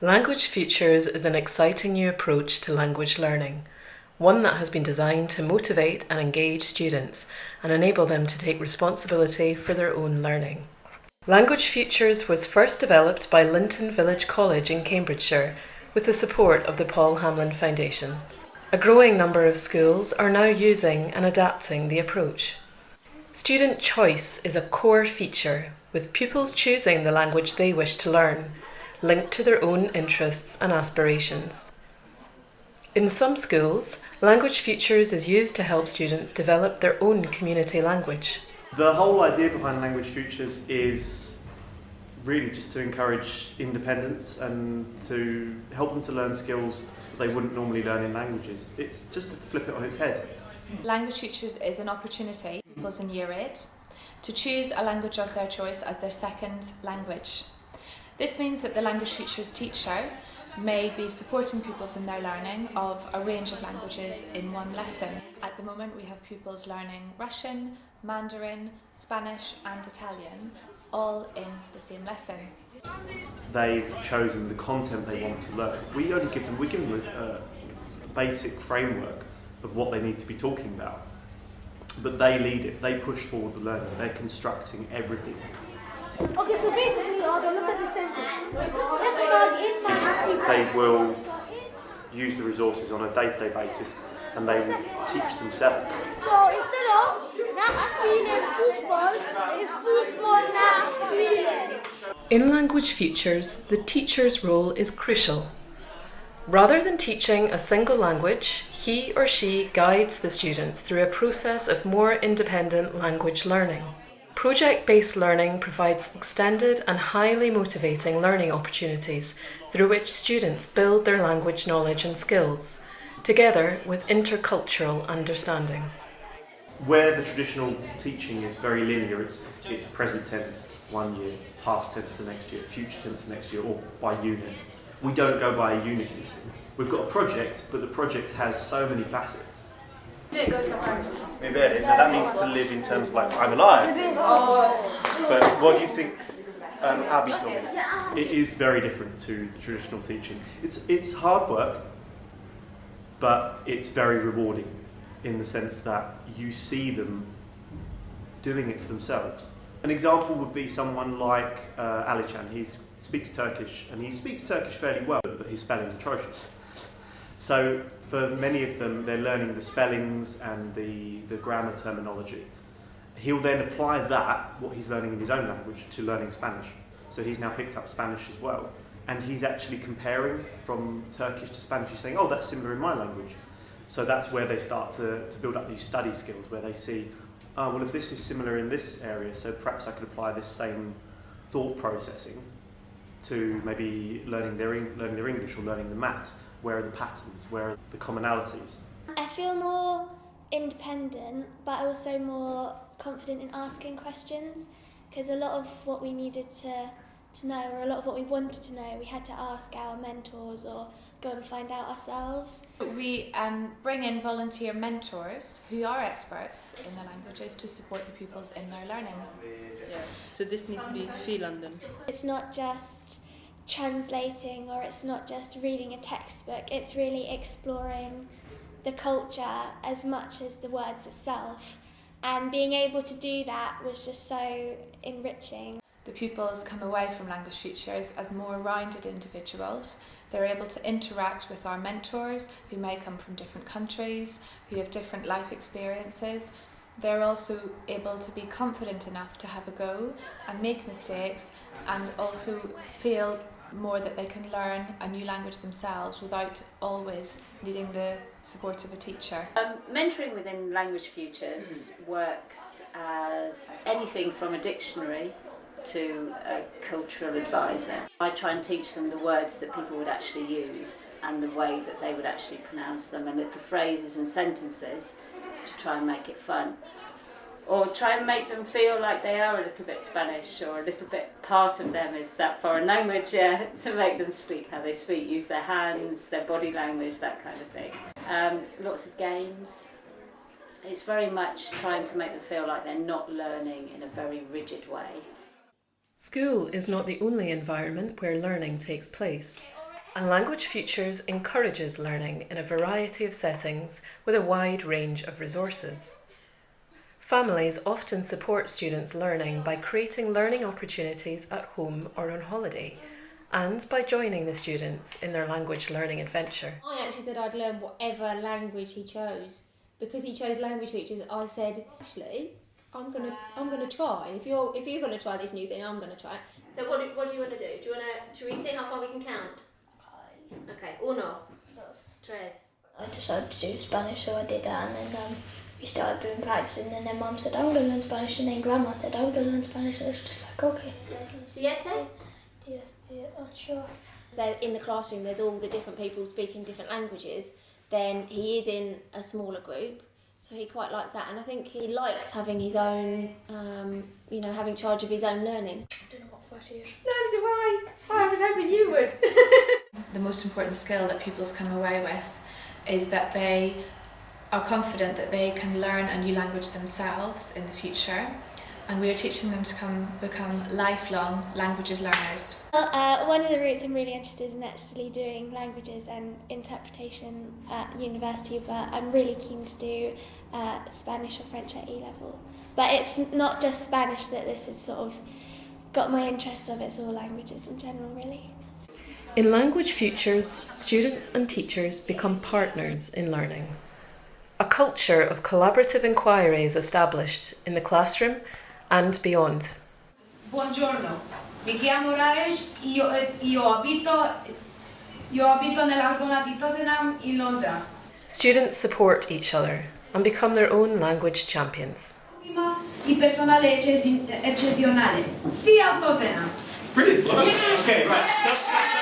Language Futures is an exciting new approach to language learning, one that has been designed to motivate and engage students and enable them to take responsibility for their own learning. Language Futures was first developed by Linton Village College in Cambridgeshire with the support of the Paul Hamlyn Foundation. A growing number of schools are now using and adapting the approach. Student choice is a core feature, with pupils choosing the language they wish to learn, linked to their own interests and aspirations. In some schools, Language Futures is used to help students develop their own community language. The whole idea behind Language Futures is really just to encourage independence and to help them to learn skills that they wouldn't normally learn in languages. It's just to flip it on its head. Language Futures is an opportunity for pupils in Year 8 to choose a language of their choice as their second language. This means that the Language Futures teacher may be supporting pupils in their learning of a range of languages in one lesson. At the moment we have pupils learning Russian, Mandarin, Spanish and Italian, all in the same lesson. They've chosen the content they want to learn. We give them a basic framework of what they need to be talking about. But they lead it, they push forward the learning, they're constructing everything. Okay, so basically, look at the sentence. They will use the resources on a day-to-day basis and they will teach themselves. So instead of nach spielen Fußball, is Fußball nach spielen. In Language Futures, the teacher's role is crucial. Rather than teaching a single language, he or she guides the students through a process of more independent language learning. Project-based learning provides extended and highly motivating learning opportunities through which students build their language knowledge and skills, together with intercultural understanding. Where the traditional teaching is very linear, it's present tense 1 year, past tense the next year, future tense the next year, or by unit. We don't go by a unit system. We've got a project, but the project has so many facets. Now that means to live in terms of like, I'm alive. But what do you think Abby told me? It is very different to the traditional teaching. It's hard work, but it's very rewarding in the sense that you see them doing it for themselves. An example would be someone like Alican. He speaks Turkish, and he speaks Turkish fairly well, but his spelling's atrocious. So for many of them, they're learning the spellings and the grammar terminology. He'll then apply that, what he's learning in his own language, to learning Spanish. So he's now picked up Spanish as well. And he's actually comparing from Turkish to Spanish. He's saying, oh, that's similar in my language. So that's where they start to build up these study skills, where they see, oh, well, if this is similar in this area, so perhaps I could apply this same thought processing to maybe learning their English or learning the maths. Where are the patterns? Where are the commonalities? I feel more independent, but also more confident in asking questions, because a lot of what we needed to know, or a lot of what we wanted to know, we had to ask our mentors or go and find out ourselves. We bring in volunteer mentors who are experts in the languages to support the pupils in their learning. Yeah. So this needs to be feel-London. It's not just translating, or it's not just reading a textbook, it's really exploring the culture as much as the words itself, and being able to do that was just so enriching. The pupils come away from Language Futures as more rounded individuals. They're able to interact with our mentors who may come from different countries, who have different life experiences. They're also able to be confident enough to have a go and make mistakes, and also feel more that they can learn a new language themselves without always needing the support of a teacher. Mentoring within Language Futures works as anything from a dictionary to a cultural advisor. I try and teach them the words that people would actually use and the way that they would actually pronounce them, and little phrases and sentences to try and make it fun. Or try and make them feel like they are a little bit Spanish, or a little bit part of them is that foreign language, to make them speak how they speak, use their hands, their body language, that kind of thing. Lots of games. It's very much trying to make them feel like they're not learning in a very rigid way. School is not the only environment where learning takes place. And Language Futures encourages learning in a variety of settings with a wide range of resources. Families often support students' learning by creating learning opportunities at home or on holiday, and by joining the students in their language learning adventure. I actually said I'd learn whatever language he chose. Because he chose Language Futures, I said, actually, I'm gonna try. If you're gonna try this new thing, I'm gonna try it. So what do you want to do? Do you want to see how far we can count? Okay. Uno, dos, tres. I decided to do Spanish, so I did that, and then we started doing practicing, and then Mum said, I'm going to learn Spanish, and then Grandma said, I'm going to learn Spanish, and I was just like, okay. Siete? Sure. In the classroom, there's all the different people speaking different languages. Then he is in a smaller group, so he quite likes that, and I think he likes having his own, having charge of his own learning. I don't know what photo is. Neither do I. I was hoping you would. The most important skill that pupils come away with is that they are confident that they can learn a new language themselves in the future, and we are teaching them to become lifelong languages learners. One of the routes I'm really interested in actually doing languages and interpretation at university, but I'm really keen to do Spanish or French at E-level. But it's not just Spanish that this has sort of got my interest of, it's all languages in general really. In Language Futures, students and teachers become partners in learning. A culture of collaborative inquiry is established in the classroom and beyond. Buongiorno, mi chiamo Rajesh, io abito nella zona di Tottenham in Londra. Students support each other and become their own language champions. Di personale eccezionale, sia a Tottenham. Brilliant. Well, okay, right.